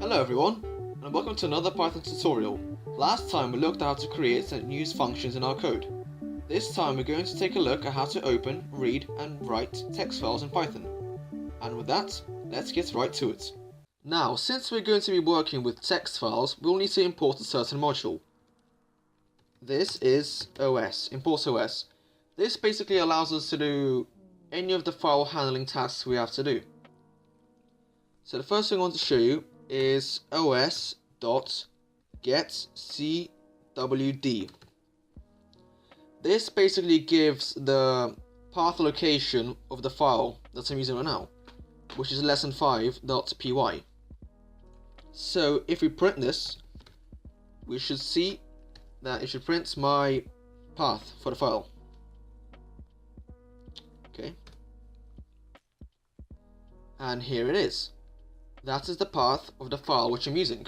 Hello everyone, and welcome to another Python tutorial. Last time we looked at how to create and use functions in our code. This time we're going to take a look at how to open, read and write text files in Python. And with that, let's get right to it. Now, since we're going to be working with text files, we'll need to import a certain module. This is OS, import OS. This basically allows us to do any of the file handling tasks we have to do. So the first thing I want to show you is os.getCwd. This basically gives the path location of the file that I'm using right now, which is lesson5.py. So if we print this, we should see that it should print my path for the file. Okay, and here it is. That is the path of the file which I'm using.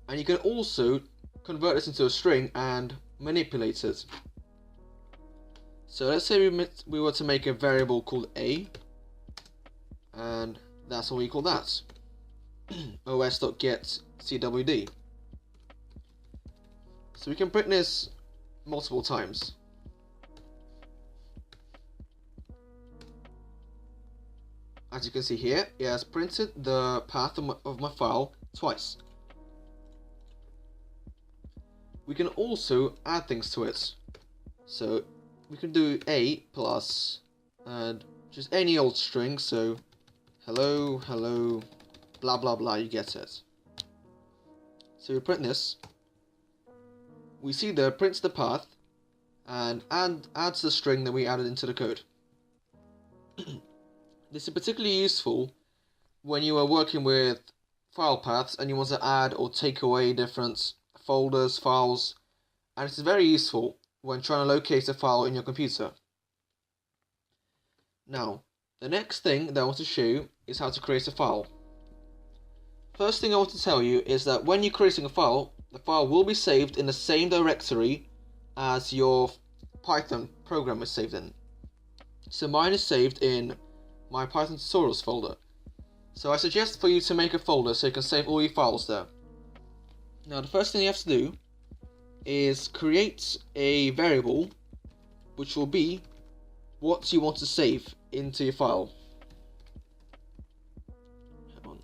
And you can also convert this into a string and manipulate it. So let's say we were to make a variable called a, and that's what we call that. os.getCwd. So we can print this multiple times. As you can see here, it has printed the path of my file twice. We can also add things to it. So we can do a plus and just any old string, so hello, hello, blah blah blah, you get it. So we print this. We see there it prints the path and adds the string that we added into the code. This is particularly useful when you are working with file paths and you want to add or take away different folders, files, and it is very useful when trying to locate a file in your computer. Now, the next thing that I want to show you is how to create a file. First thing I want to tell you is that when you're creating a file, the file will be saved in the same directory as your Python program is saved in. So mine is saved in my Python tutorials folder. So I suggest for you to make a folder so you can save all your files there. Now the first thing you have to do is create a variable which will be what you want to save into your file. Hang on.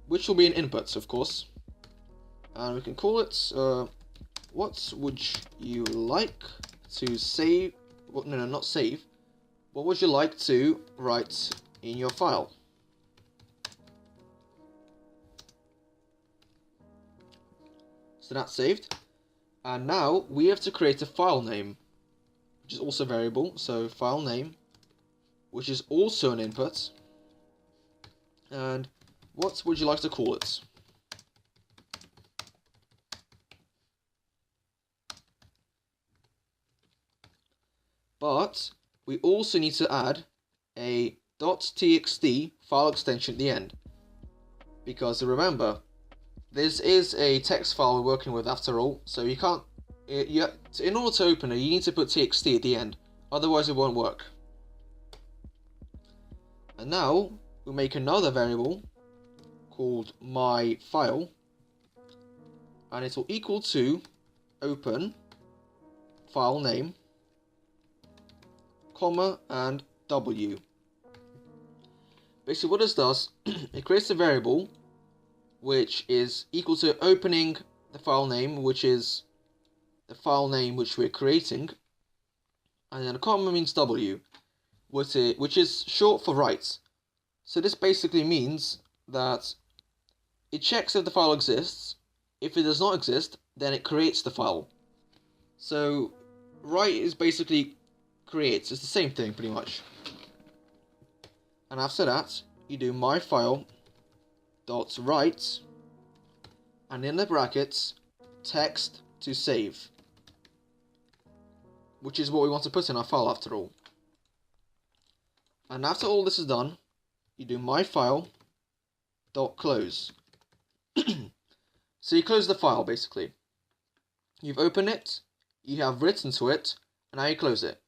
Which will be an input, of course. And we can call it what would you like to save. Well, no, not save. What would you like to write in your file? So that's saved. And now we have to create a file name, which is also a variable. So file name, which is also an input. And what would you like to call it? But we also need to add a .txt file extension at the end, because remember, this is a text file we're working with after all, so you can't, in order to open it, you need to put txt at the end, otherwise it won't work. And now we'll make another variable called my file, and it will equal to open file name, comma and W. Basically what this does, it creates a variable which is equal to opening the file name, which is the file name which we're creating, and then a comma means W, which is short for write. So this basically means that it checks if the file exists. If it does not exist, then it creates the file. So write is basically creates. It's the same thing pretty much. And after that, you do my file dot write, and in the brackets text to save, which is what we want to put in our file after all. And after all this is done, you do my file dot close. So you close the file basically. You've opened it, you have written to it, and now you close it.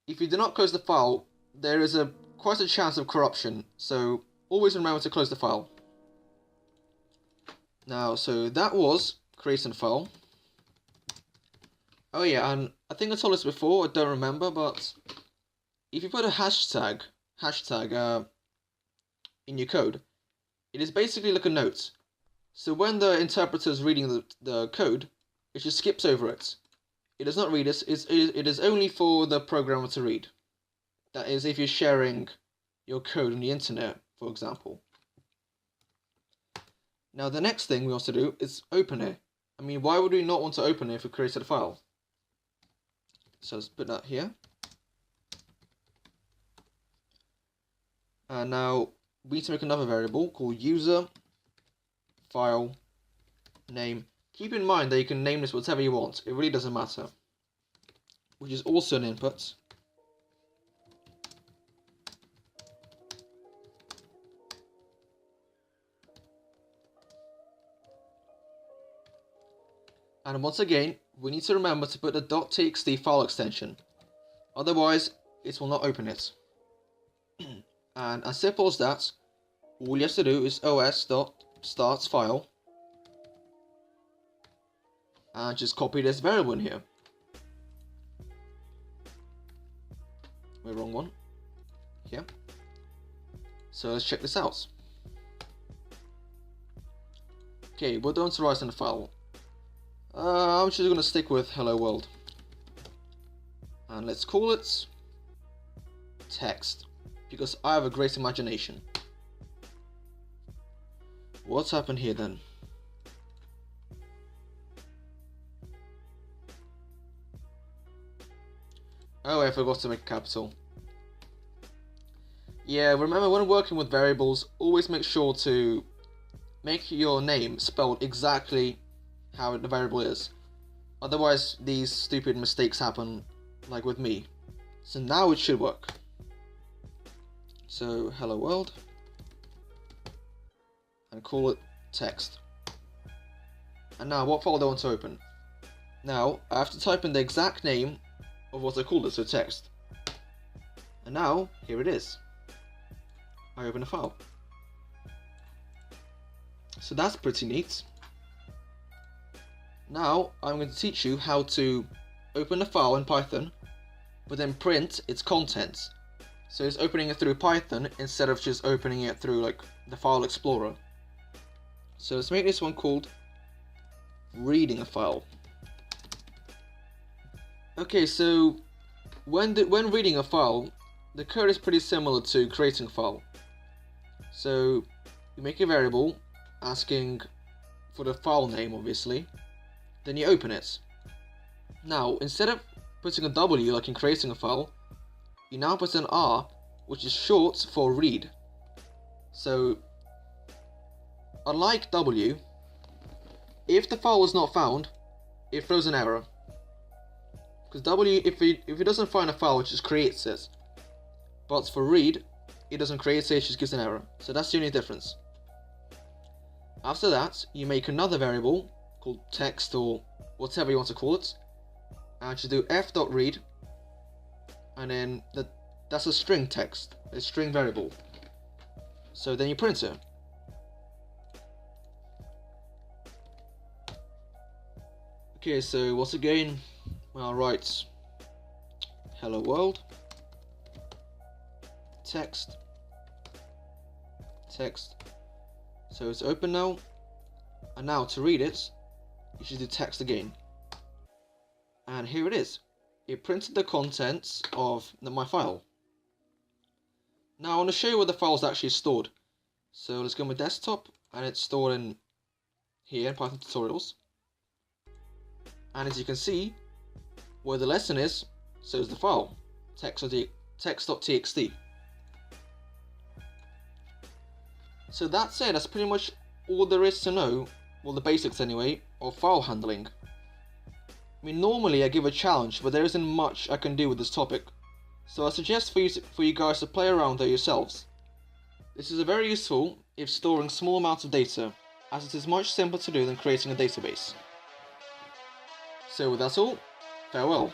If you do not close the file, there is a quite a chance of corruption, so always remember to close the file. Now, so that was creating a file. Oh yeah, and I think I told this before, I don't remember, but if you put a hashtag in your code, it is basically like a note. So when the interpreter is reading the code, it just skips over it. It does not read it, it is only for the programmer to read. That is if you're sharing your code on the internet, for example. Now the next thing we want to do is open it. I mean, why would we not want to open it if we created a file? So let's put that here. And now we need to make another variable called user file name. Keep in mind that you can name this whatever you want. It really doesn't matter. Which is also an input. And once again, we need to remember to put the .txt file extension. Otherwise, it will not open it. And as simple as that, all you have to do is os.startFile and just copy this variable in here. We're wrong one. Here. So let's check this out. Okay, what do I want to write in the file? I'm just going to stick with hello world. And let's call it text, because I have a great imagination. What's happened here then? Oh, I forgot to make a capital. Yeah, remember when working with variables, always make sure to make your name spelled exactly how the variable is. Otherwise, these stupid mistakes happen, like with me. So now it should work. So, hello world. And call it text. And now, what file do I want to open? Now, I have to type in the exact name of what I called it, so text. And now, here it is. I open a file. So that's pretty neat. Now, I'm going to teach you how to open a file in Python, but then print its contents. So it's opening it through Python instead of just opening it through like the file explorer. So let's make this one called reading a file. Okay, so when reading a file, the code is pretty similar to creating a file. So you make a variable asking for the file name, obviously. Then you open it. Now, instead of putting a W like in creating a file, you now put an R, which is short for read. So, unlike W, if the file was not found, it throws an error. Because W, if it doesn't find a file, it just creates it. But for read, it doesn't create it, it just gives an error. So that's the only difference. After that, you make another variable called text or whatever you want to call it, and you do f.read, and then that's a string text, a string variable. So then you print it. Okay, so once again, I'll write hello world, text. So it's open now, and now to read it, you should do text again. And here it is. It printed the contents of my file. Now I want to show you where the file is actually stored. So let's go to my desktop, and it's stored in here in Python tutorials. And as you can see, where the lesson is, so is the file, text.txt. So that's it, that's pretty much all there is to know, well the basics anyway, of file handling. I mean, normally I give a challenge, but there isn't much I can do with this topic, so I suggest for you guys to play around there yourselves. This is very useful if storing small amounts of data, as it is much simpler to do than creating a database. So with that all, farewell.